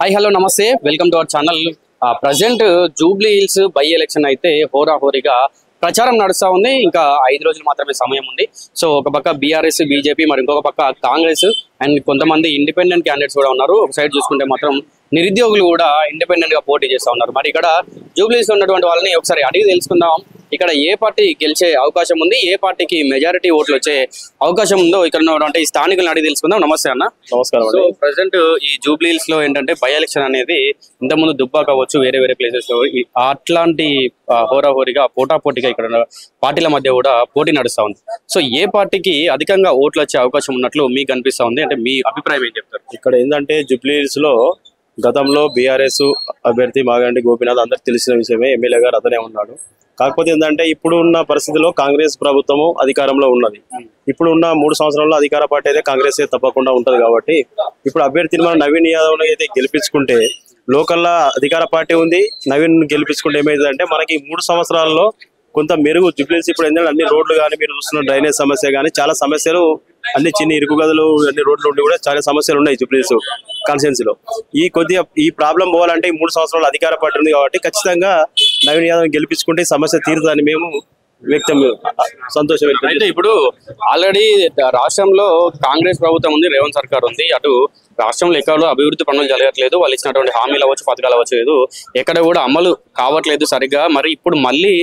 Hi hello నమస్తే welcome to our channel. Present Jubilee hills by election అయితే హోరాహోరీగా ప్రచారం నడుస్తూ ఉంది. ఇంకా 5 రోజులు మాత్రమే సమయం ఉంది. సో ఒక పక్క బీఆర్ఎస్ బీజేపీ మరి ఇంకొక పక్క కాంగ్రెస్ అండ్ కొంతమంది ఇండిపెండెంట్ క్యాండిడేట్స్ కూడా ఉన్నారు. ఒక సైడ్ చూసుకుంటే మాత్రం నిరుద్యోగులు కూడా ఇండిపెండెంట్ గా పోటీ చేస్తూ ఉన్నారు. మరి ఇక్కడ జూబ్లీ హిల్స్ ఉన్నటువంటి వాళ్ళని ఒకసారి అడిగి తెలుసుకుందాం. ఇక్కడ ఏ పార్టీ గెలిచే అవకాశం ఉంది, ఏ పార్టీకి మెజారిటీ ఓట్లు వచ్చే అవకాశం ఉందో ఇక్కడ ఉన్నటువంటి స్థానికులను అడిగి తెలుసుకుందాం. నమస్తే అన్న. నమస్కారం. సో ప్రజెంట్ ఈ జూబ్లీ హిల్స్ లో ఏంటంటే బై ఎలక్షన్ అనేది ఇంతకుముందు దుబ్బా కావచ్చు, వేరే ప్లేసెస్ లో అట్లాంటి హోరాహోరీగా పోటాపోటీగా ఇక్కడ పార్టీల మధ్య కూడా పోటీ నడుస్తా ఉంది. సో ఏ పార్టీకి అధికంగా ఓట్లు వచ్చే అవకాశం ఉన్నట్లు మీకు అనిపిస్తా ఉంది, అంటే మీ అభిప్రాయం ఏం చెప్తారు? ఇక్కడ ఏంటంటే జూబ్లీ హిల్స్ లో గతంలో బీఆర్ఎస్ అభ్యర్థి మాగంటి గోపీనాథ్ అందరికి తెలిసిన విషయమే, ఎమ్మెల్యే గారు అతనే ఉన్నాడు. కాకపోతే ఏంటంటే ఇప్పుడు ఉన్న పరిస్థితిలో కాంగ్రెస్ ప్రభుత్వము అధికారంలో ఉన్నది. ఇప్పుడు ఉన్న 3 సంవత్సరాల్లో అధికార పార్టీ అయితే కాంగ్రెస్ తప్పకుండా ఉంటది. కాబట్టి ఇప్పుడు అభ్యర్థిని మనం నవీన్ యాదవ్ అయితే గెలిపించుకుంటే లోకల్లా అధికార పార్టీ ఉంది. నవీన్ గెలిపించుకుంటే ఏమైందంటే మనకి 3 సంవత్సరాల్లో కొంత మెరుగు జూబ్లీ హిల్స్ ఇప్పుడు ఏంటంటే అన్ని రోడ్లు కానీ మీరు చూస్తున్న డ్రైనేజ్ సమస్య కానీ చాలా సమస్యలు, అన్ని చిన్న ఇరుకు గదులు, అన్ని రోడ్లు ఉండి కూడా చాలా సమస్యలు ఉన్నాయి జూబ్లీ హిల్స్ కాన్స్టిట్యున్సీ లో. ఈ ప్రాబ్లం పోవాలంటే ఈ 3 సంవత్సరాలు అధికార పార్టీ ఉంది కాబట్టి ఖచ్చితంగా నవీన్ యాదవ్ గెలిపించుకుంటే ఈ సమస్య తీరుతుందని మేము సంతోషం. అయితే ఇప్పుడు ఆల్రెడీ రాష్ట్రంలో కాంగ్రెస్ ప్రభుత్వం ఉంది, రేవంత్ సర్కార్ ఉంది. అటు రాష్ట్రంలో ఎక్కడో అభివృద్ధి పనులు జరగట్లేదు, వాళ్ళు ఇచ్చినటువంటి హామీలు అవ్వచ్చు, పథకాలు అవ్వచ్చు, ఎక్కడ కూడా అమలు కావట్లేదు సరిగ్గా. మరి ఇప్పుడు మళ్ళీ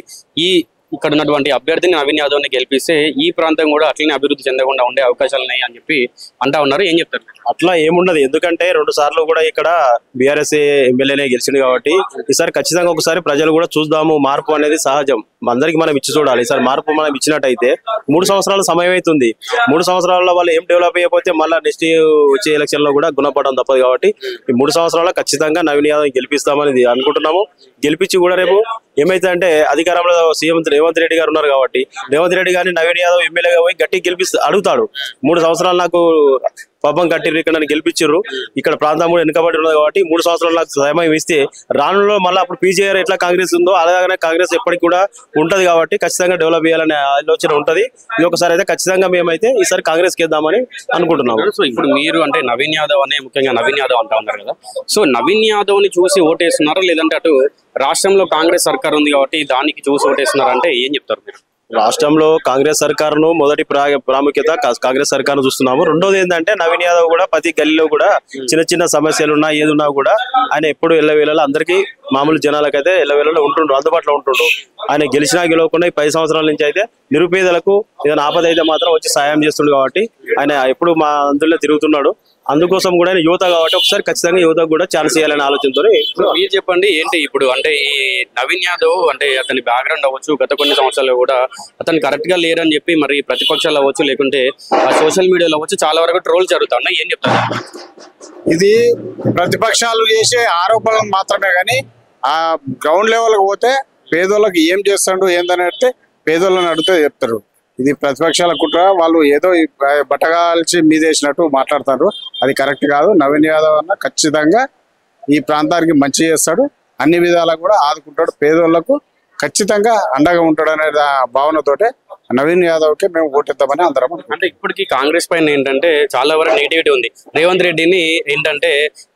ఇక్కడ ఉన్నటువంటి అభ్యర్థిని నవీన్ యాదవ్ ని గెలిపిస్తే ఈ ప్రాంతం కూడా అట్లనే అభివృద్ధి చెందకుండా ఉండే అవకాశాలు ఉన్నాయి అని చెప్పి అంటా ఉన్నారు. ఏం చెప్తారు? అట్లా ఏముండదు, ఎందుకంటే 2 సార్లు కూడా ఇక్కడ బీఆర్ఎస్ ఎమ్మెల్యేనే గెలిచింది కాబట్టి ఈసారి ఖచ్చితంగా ఒకసారి ప్రజలు కూడా చూద్దాము. మార్పు అనేది సహజం, అందరికి మనం ఇచ్చి చూడాలి. ఈసారి మార్పు మనం ఇచ్చినట్టయితే 3 సంవత్సరాల సమయం అవుతుంది. 3 సంవత్సరాల్లో వాళ్ళు ఏం డెవలప్ అయిపోతే మళ్ళీ నెక్స్ట్ వచ్చే ఎలక్షన్ లో కూడా గుణపడడం తప్పదు. కాబట్టి ఈ 3 సంవత్సరాల్లో ఖచ్చితంగా నవీన్ యాదవ్ గెలిపిస్తామని అనుకుంటున్నాము. గెలిపించి కూడా రేపు ఏమైతే అంటే అధికారంలో సీఎం రేవంత్ రెడ్డి గారు ఉన్నారు కాబట్టి రేవంత్ రెడ్డి గారిని నవీన్ యాదవ్ ఎమ్మెల్యేగా పోయి గట్టిగా అడుగుతాడు. 3 సంవత్సరాలు నాకు పాపం కట్టిర్రు, ఇక్కడ నన్ను గెలిపించారు, ఇక్కడ ప్రాంతం కూడా వెనుకబడి ఉన్నది కాబట్టి 3 సంవత్సరాలు నాకు సమయం ఇస్తే రానులో మళ్ళీ అప్పుడు పీజీఆర్ ఎట్లా కాంగ్రెస్ ఉందో అలాగే కాంగ్రెస్ ఎప్పటికి కూడా ఉంటది. కాబట్టి ఖచ్చితంగా డెవలప్ చేయాలనే ఆలోచన ఉంటది. ఇది ఒకసారి అయితే ఖచ్చితంగా మేమైతే ఈసారి కాంగ్రెస్ కి వేద్దామని అనుకుంటున్నాము. సో ఇప్పుడు మీరు అంటే నవీన్ యాదవ్ అనే ముఖ్యంగా నవీన్ యాదవ్ అంటా ఉన్నారు కదా, సో నవీన్ యాదవ్ ని చూసి ఓటేస్తున్నారా, లేదంటే అటు రాష్ట్రంలో కాంగ్రెస్ సర్కార్ ఉంది కాబట్టి దానికి చూసి ఓటేస్తున్నారా అంటే ఏం చెప్తారు మీరు? రాష్ట్రంలో కాంగ్రెస్ సర్కారును మొదటి ప్రాముఖ్యత కాంగ్రెస్ సర్కారును చూస్తున్నాము. రెండోది ఏంటంటే నవీన్ యాదవ్ కూడా ప్రతి గల్లీలో కూడా చిన్న సమస్యలు ఉన్నా ఏదున్నా కూడా ఆయన ఎప్పుడు ఎల్లవేళలో అందరికీ మామూలు జనాలకైతే ఎల్లవేళలో ఉంటుండ్రు, అందుబాటులో ఉంటుండ్రు. ఆయన గెలిచినా గెలవకుండా 10 సంవత్సరాల నుంచి అయితే నిరుపేదలకు ఏదైనా ఆపద అయితే మాత్రం వచ్చి సాయం చేస్తుండు కాబట్టి ఆయన ఎప్పుడు మా అందులో తిరుగుతున్నాడు. అందుకోసం కూడా ఆయన యువత కాబట్టి ఒకసారి ఖచ్చితంగా యువతకు కూడా ఛాన్స్ ఇవ్వాలనే ఆలోచనతో. మీరు చెప్పండి ఏంటి ఇప్పుడు అంటే ఈ నవీన్ యాదవ్ అంటే అతని బ్యాక్గ్రౌండ్ అవ్వచ్చు, గత కొన్ని సంవత్సరాలు కూడా అతను కరెక్ట్ గా లేరని చెప్పి మరి ప్రతిపక్షాలు అవ్వచ్చు, లేకుంటే సోషల్ మీడియాలో అవ్వచ్చు చాలా వరకు ట్రోల్ జరుగుతున్నాయి. ఏం చెప్తారు? ఇది ప్రతిపక్షాలు చేసే ఆరోపణలు మాత్రమే, కానీ ఆ గ్రౌండ్ లెవెల్కి పోతే పేదోళ్ళకి ఏం చేస్తాడు ఏందనేది పేదోళ్ళని అడిగితే చెప్తారు. ఇది ప్రతిపక్షాల కుట్ర, వాళ్ళు ఏదో బట్టగాల్చి మీదేసినట్టు మాట్లాడతారు. అది కరెక్ట్ కాదు. నవీన్ యాదవ్ అన్న ఖచ్చితంగా ఈ ప్రాంతానికి మంచి చేస్తాడు, అన్ని విధాలా కూడా ఆదుకుంటాడు, పేదోళ్లకు ఖచ్చితంగా అండగా ఉంటాడు అనే భావనతోటే నవీన్ యాదవ్ కి మేము ఓటేద్దామని అందరం. అంటే ఇప్పటికీ కాంగ్రెస్ పైన ఏంటంటే చాలా వరకు నెగిటివిటీ ఉంది. రేవంత్ రెడ్డిని ఏంటంటే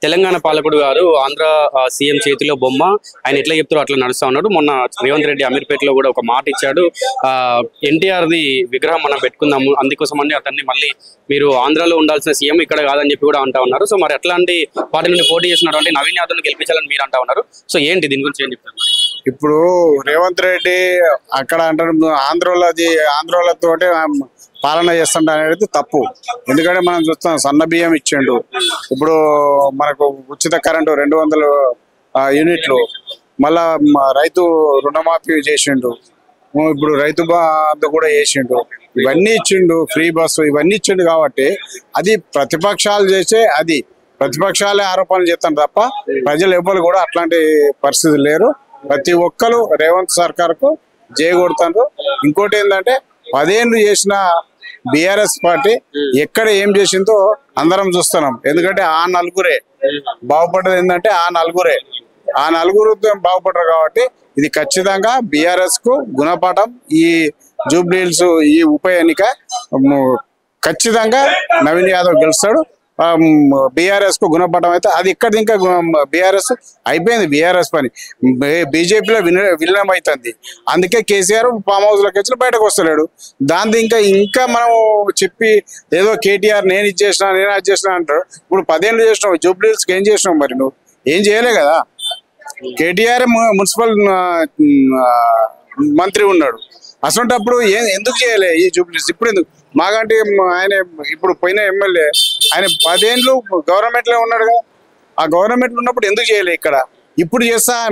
తెలంగాణ పాలకుడు గారు ఆంధ్ర సీఎం చేతిలో బొమ్మ, ఆయన ఎట్లా చెప్తారో అట్లా నడుస్తా ఉన్నాడు. మొన్న రేవంత్ రెడ్డి అమీర్పేటలో కూడా ఒక మాట ఇచ్చాడు, ఎన్టీఆర్ ది విగ్రహం మనం పెట్టుకుందాము, అందుకోసం అని అతన్ని మళ్ళీ మీరు ఆంధ్రాలో ఉండాల్సిన సీఎం ఇక్కడ కాదని చెప్పి కూడా అంటా ఉన్నారు. సో మరి ఎట్లాంటి పార్టీ నుండి పోటీ చేస్తున్నటువంటి నవీన్ యాదవ్ ని గెలిపించాలని మీరు అంటా ఉన్నారు. సో ఏంటి దీని గురించి ఏం చెప్తారు? ఇప్పుడు రేవంత్ రెడ్డి అక్కడ అంటారు ఆంధ్రోలతోటే పాలన చేస్తుండ అనేది తప్పు. ఎందుకంటే మనం చూస్తాం సన్న బియ్యం ఇచ్చిండు, ఇప్పుడు మనకు ఉచిత కరెంటు 200 యూనిట్లు, మళ్ళా రైతు రుణమాఫీ చేసిండు, ఇప్పుడు రైతు బంధు కూడా చేసిండు, ఇవన్నీ ఇచ్చిండు, ఫ్రీ బస్సు ఇవన్నీ ఇచ్చిండు. కాబట్టి అది ప్రతిపక్షాలు చేసే, అది ప్రతిపక్షాలే ఆరోపణలు చేస్తాను తప్ప ప్రజలు ఎవ్వరు కూడా అట్లాంటి పరిస్థితి లేరు. ప్రతి ఒక్కరు రేవంత్ సర్కార్కు జయగొడుతారు. ఇంకోటి ఏంటంటే 10 ఏళ్ళు చేసిన బీఆర్ఎస్ పార్టీ ఎక్కడ ఏం చేసిందో అందరం చూస్తున్నాం. ఎందుకంటే ఆ నలుగురే బాగుపడ్డది, ఏంటంటే ఆ నలుగురు బాగుపడ్డారు. కాబట్టి ఇది ఖచ్చితంగా బీఆర్ఎస్ కు గుణపాఠం. ఈ జూబ్లీ హిల్స్ ఈ ఉప ఎన్నిక ఖచ్చితంగా నవీన్ యాదవ్ గెలుస్తాడు. బీఆర్ఎస్ కు గుణపడడం అయితే అది ఇక్కడ ఇంకా బీఆర్ఎస్ అయిపోయింది. బీఆర్ఎస్ పని బీజేపీలో విలీనం అవుతుంది. అందుకే కేసీఆర్ ఫామ్ హౌస్ లోకి వచ్చి బయటకు వస్తలేడు. దాంతో ఇంకా మనం చెప్పి ఏదో కేటీఆర్ నేను ఇది చేసిన నేను అది చేసిన అంటారు. ఇప్పుడు 10 ఏళ్ళు చేసినావు, జూబ్లీస్ ఏం చేసినావు? మరి నువ్వు ఏం చేయలే కదా. కేటీఆర్ మున్సిపల్ మంత్రి ఉన్నాడు. అసలుంటప్పుడు ఎందుకు చేయలే ఈ జూబ్లీస్? ఇప్పుడు ఎందుకు మాకంటే ఆయన ఇప్పుడు పోయిన ఎమ్మెల్యే ఆయన 10 ఏళ్ళు గవర్నమెంట్ లో ఉన్నాడు కదా. ఆ గవర్నమెంట్ ఉన్నప్పుడు ఎందుకు చేయలే ఇక్కడ? ఇప్పుడు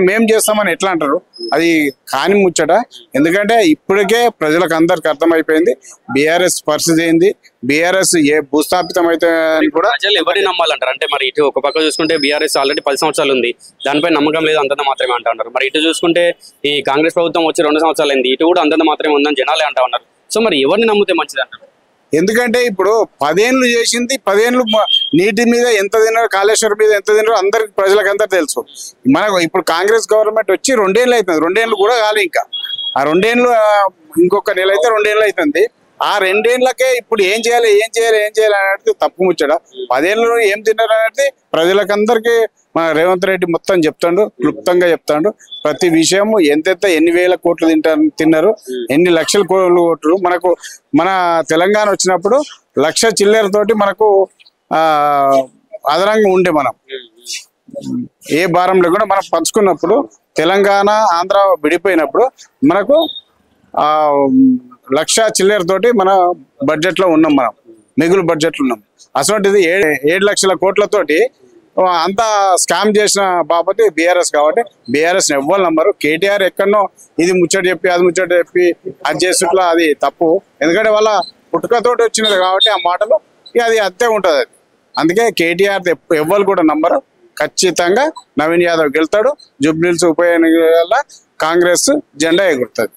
మేము చేస్తామని ఎట్లా అంటారు? అది కాని ముచ్చట. ఎందుకంటే ఇప్పటికే ప్రజలకు అందరికి అర్థమైపోయింది బీఆర్ఎస్ పరిస్థితి ఏంది, బీఆర్ఎస్ ఏ భూస్థాపితం అయితే అని కూడా. ప్రజలు ఎవరిని నమ్మాలంటారు? అంటే మరి ఇటు ఒక పక్క చూసుకుంటే బీఆర్ఎస్ ఆల్రెడీ 10 సంవత్సరాలు ఉంది, దానిపై నమ్మకం లేదు అంతంత మాత్రమే అంటా ఉన్నారు. మరి ఇటు చూసుకుంటే ఈ కాంగ్రెస్ ప్రభుత్వం వచ్చి 2 సంవత్సరాలు అయింది, ఇటు కూడా అంతంత మాత్రమే ఉందని జనాలే అంటా ఉన్నారు. సో మరి ఎవరిని నమ్మితే మంచిది అంటారు? ఎందుకంటే ఇప్పుడు 10 ఏళ్ళు చేసింది, 10 ఏళ్ళు నీటి మీద ఎంత తిన్నారో, కాళేశ్వరం మీద ఎంత తిన్నారో అందరికి ప్రజలకు అంతా తెలుసు. మనకు ఇప్పుడు కాంగ్రెస్ గవర్నమెంట్ వచ్చి 2 ఏళ్ళు అవుతుంది. 2 ఏళ్ళు కూడా కాలే ఇంకా. ఆ 2 ఏళ్ళు ఇంకొక నెల అయితే 2 ఏళ్ళు అవుతుంది. ఆ 2 ఏళ్ళకే ఇప్పుడు ఏం చేయాలి అనేది తప్పు ముచ్చట. 10 ఏళ్ళు ఏం తిన్నారు అనేది ప్రజలకందరికీ మన రేవంత్ రెడ్డి మొత్తం చెప్తాడు, క్లుప్తంగా చెప్తాడు. ప్రతి విషయం ఎంతెంత ఎన్ని వేల కోట్లు తిన్నారు, ఎన్ని లక్షల కోట్లు. మన తెలంగాణ వచ్చినప్పుడు 1,00,000 చిల్లరతోటి మనకు అదనంగా ఉండే మనం ఏ భారం లేకుండా మనం పంచుకున్నప్పుడు, తెలంగాణ ఆంధ్ర విడిపోయినప్పుడు మనకు 1,00,000 చిల్లరతోటి మన బడ్జెట్ లో ఉన్నాం, మనం మిగులు బడ్జెట్ లో ఉన్నాం. అసలు 7 లక్షల కోట్లతోటి అంతా స్కామ్ చేసిన బాబతి బీఆర్ఎస్. కాబట్టి బీఆర్ఎస్ ఎవ్వరు నమ్మరు. కేటీఆర్ ఎక్కడనో ఇది ముచ్చట చెప్పి అది ముచ్చట చెప్పి అది చేస్తుట్లా అది తప్పు. ఎందుకంటే వాళ్ళ పుట్టుకతోటి వచ్చినది కాబట్టి ఆ మాటలు అది అంతే ఉంటుంది. అది అందుకే కేటీఆర్ ఎవ్వరు కూడా నమ్మరు. ఖచ్చితంగా నవీన్ యాదవ్ గెలుతాడు. జూబ్లీహిల్స్ ఉప ఎన్నికల కాంగ్రెస్ జెండా ఎగురుతుంది.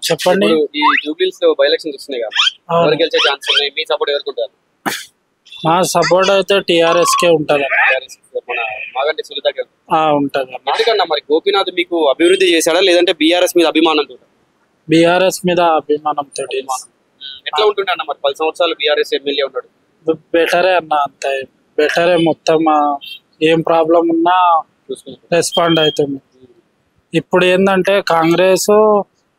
చెప్పండి. ఈ జూబ్లీహిల్స్ బై ఎలక్షన్స్ వస్తున్నాయి కదా, ఎవరు గెలిచే ఛాన్స్ ఉన్నాయి? మీ సపోర్ట్ ఎవరికి ఉంటారు? మా సపోర్ట్ అయితే టీఆర్ఎస్ కే ఉంటది. ఉంటది. ఎందుకన్నా మరి గోపీనాథ్ మీకు అభివృద్ధి చేశాడా, లేదంటే బీఆర్ఎస్ మీద అభిమానంతో? బీఆర్ఎస్ మీద అభిమానంతో. ఎట్లా ఉంటుండే అన్న మరి 10 సంవత్సరాలు బీఆర్ఎస్ ఎమ్మెల్యే ఉన్నాడు? బెటరే అన్న, అంతే బెటరే. మొత్తం ఏం ప్రాబ్లం ఉన్నా రెస్పాండ్ అవుతుంది. ఇప్పుడు ఏంటంటే కాంగ్రెస్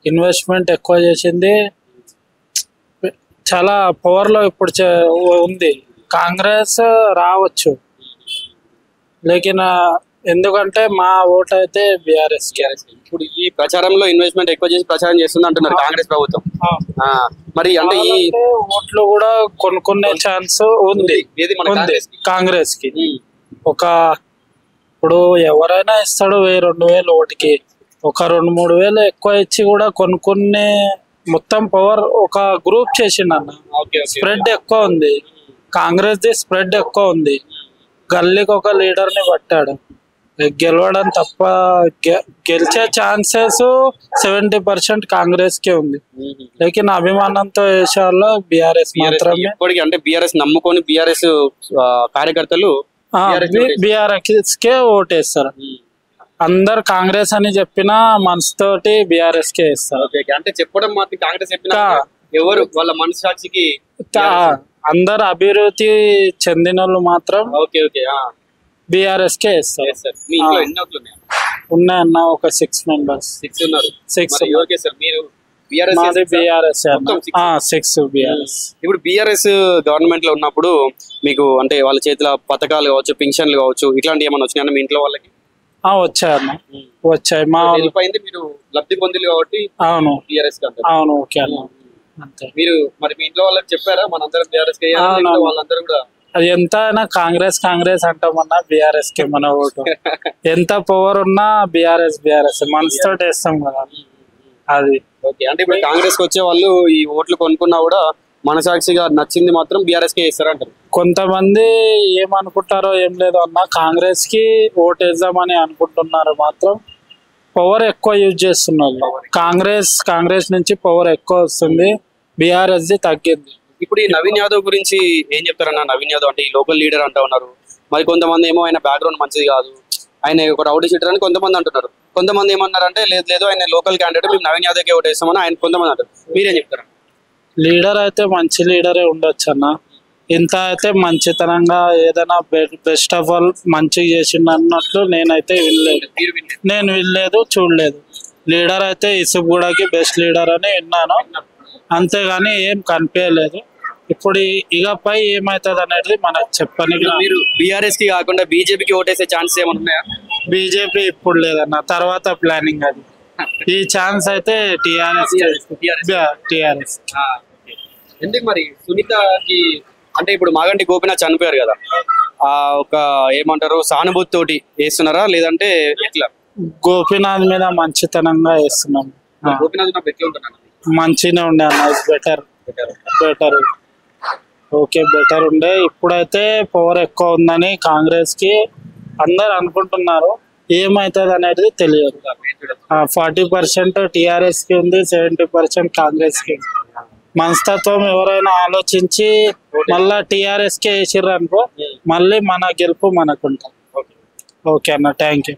ఇన్వెస్ట్మెంట్ ఎక్కువ చేసింది, చాలా పవర్ లో ఇప్పుడు ఉంది. కాంగ్రెస్ రావచ్చు, లేకిన్ ఎందుకంటే మా ఓటు అయితే బీఆర్ఎస్. ఇప్పుడు ఈ ప్రచారంలో ఇన్వెస్ట్మెంట్ ఎక్కువ చేసి ప్రచారం చేస్తుంది అంటున్నారు కాంగ్రెస్ ప్రభుత్వం. మరి అంటే ఈ ఓట్లు కూడా కొనుక్కునే ఛాన్స్ ఉంది కాంగ్రెస్ కి. ఇప్పుడు ఎవరైనా ఇస్తాడు 1000-2000 ఓటుకి, ఒక 2-3 వేలు ఎక్కువ ఇచ్చి కూడా కొనుక్కునే మొత్తం పవర్ ఒక గ్రూప్ చేసిండు అన్న. స్ప్రెడ్ ఎక్కువ ఉంది, కాంగ్రెస్ ది స్ప్రెడ్ ఎక్కువ ఉంది. గల్లీకి ఒక లీడర్ ని పట్టాడు. గెలవడం తప్ప గెలిచే ఛాన్సెస్ 70% కాంగ్రెస్ కే ఉంది. లేకిన్ అభిమానంతో వేసేవాళ్ళు బీఆర్ఎస్ మాత్రమే. అంటే బీఆర్ఎస్ నమ్ముకొని బీఆర్ఎస్ కార్యకర్తలు బీఆర్ఎస్ కే ఓటేస్తారు. అందరు కాంగ్రెస్ అని చెప్పినా మనసుతోటి బీఆర్ఎస్ కే వేస్తారు. అంటే చెప్పడం మాత్రం కాంగ్రెస్ చెప్పినా ఎవరు వాళ్ళ మనసాక్షికి అందరు అభివృద్ధి చెందిన వాళ్ళు మాత్రం బీఆర్ఎస్ కే వేస్తారు. ఉన్నాయన్న ఒక 6 members. 6 ఉన్నారు. 6 మీరు బీఆర్ఎస్ 6 బీఆర్ఎస్. ఇప్పుడు బీఆర్ఎస్ గవర్నమెంట్ లో ఉన్నప్పుడు మీకు అంటే వాళ్ళ చేతిలో పథకాలు కావచ్చు, పింఛన్లు కావచ్చు, ఇట్లాంటి ఏమైనా వచ్చినాయన్న మీ ఇంట్లో వాళ్ళకి? వచ్చాయన్న, వచ్చాయి. మా మీరు లబ్ధి పొందిలు కాబట్టి. అవును, బీఆర్ఎస్. అవును, ఓకే అన్న. మీరు మరి మీ ఇంట్లో వాళ్ళకి చెప్పారా మనందరం బీఆర్ఎస్ వాళ్ళందరూ కూడా? అది ఎంత అయినా కాంగ్రెస్ అంటామన్నా బీఆర్ఎస్ కే మన ఓటు. ఎంత పవర్ ఉన్నా బీఆర్ఎస్ మనసుతో వేస్తాం కదా అది. ఓకే, అంటే ఇప్పుడు కాంగ్రెస్ వచ్చే వాళ్ళు ఈ ఓట్లు కొనుక్కున్నా కూడా మనసాక్షిగా నచ్చింది మాత్రం బీఆర్ఎస్ కే వేస్తారంటారు. కొంతమంది ఏమనుకుంటారో ఏం లేదు అన్న, కాంగ్రెస్ కి ఓటు వేద్దామని అనుకుంటున్నారు, మాత్రం పవర్ ఎక్కువ యూజ్ చేస్తున్నారు. కాంగ్రెస్ నుంచి పవర్ ఎక్కువ వస్తుంది, బీఆర్ఎస్ ది తగ్గింది. ఇప్పుడు ఈ నవీన్ యాదవ్ గురించి ఏం చెప్తారన్న? నవీన్ యాదవ్ అంటే ఈ లోకల్ లీడర్ అంటా ఉన్నారు. మరి కొంతమంది ఏమో ఆయన బ్యాక్గ్రౌండ్ మంచిది కాదు, ఆయన ఒక రౌడీ షీటర్ అని కొంతమంది అంటున్నారు. కొంతమంది ఏమన్నారంటే లేదు ఆయన లోకల్ క్యాండిడేట్, మేము నవీన్ యాదవ్కే ఓటేస్తామని ఆయన కొంతమంది అంటారు. మీరేం చెప్తారు? లీడర్ అయితే మంచి లీడరే ఉండొచ్చు అన్న, ఇంత అయితే మంచితనంగా ఏదైనా బెస్ట్ ఆఫ్ ఆల్ మంచిగా చేసిండు అన్నట్లు నేనైతే వినలేదు. నేను వినలేదు, చూడలేదు. లీడర్ అయితే ఇసుగూడకి బెస్ట్ లీడర్ అని విన్నాను, అంతేగాని ఏం కనిపించలేదు. ఇప్పుడు ఇకపై ఏమవుతుంది అనేది మనకు చెప్పనికి. మీరు బీఆర్ఎస్ కి కాకుండా బీజేపీకి ఓటేసే ఛాన్స్ ఏమైనా ఉన్నాయా? బీజేపీ ఇప్పుడు లేదన్న, తర్వాత ప్లానింగ్ అది. ఈ ఛాన్స్ అయితే టిఆర్ఎస్. ఎందుకు మరి సునీతకి అంటే ఇప్పుడు మాగంటి గోపీనాథ్ చనిపోయారు కదా, ఆ ఒక ఏమంటారు సానుభూతి తోటి వేస్తున్నారా లేదంటే ఎట్లా? గోపీనాథ్ మీద మంచితనంగా వేస్తున్నాం. గోపీనాథ్ ఎట్లా ఉంటున్నాను? మంచిగానే ఉండే అన్న, బెటర్ ఓకే, బెటర్ ఉండే. ఇప్పుడైతే పవర్ ఎక్కువ ఉందని కాంగ్రెస్ కి అందరు అనుకుంటున్నారు, ఏమవుతుంది అనేది తెలియదు. 40% టిఆర్ఎస్ కి ఉంది, 70% కాంగ్రెస్ కి. మనస్తత్వం ఎవరైనా ఆలోచించి మళ్ళా టిఆర్ఎస్ కి వేసిర్రు అనుకో, మళ్ళీ మన గెలుపు మనకుంటాం. ఓకే అన్న, థ్యాంక్ యూ.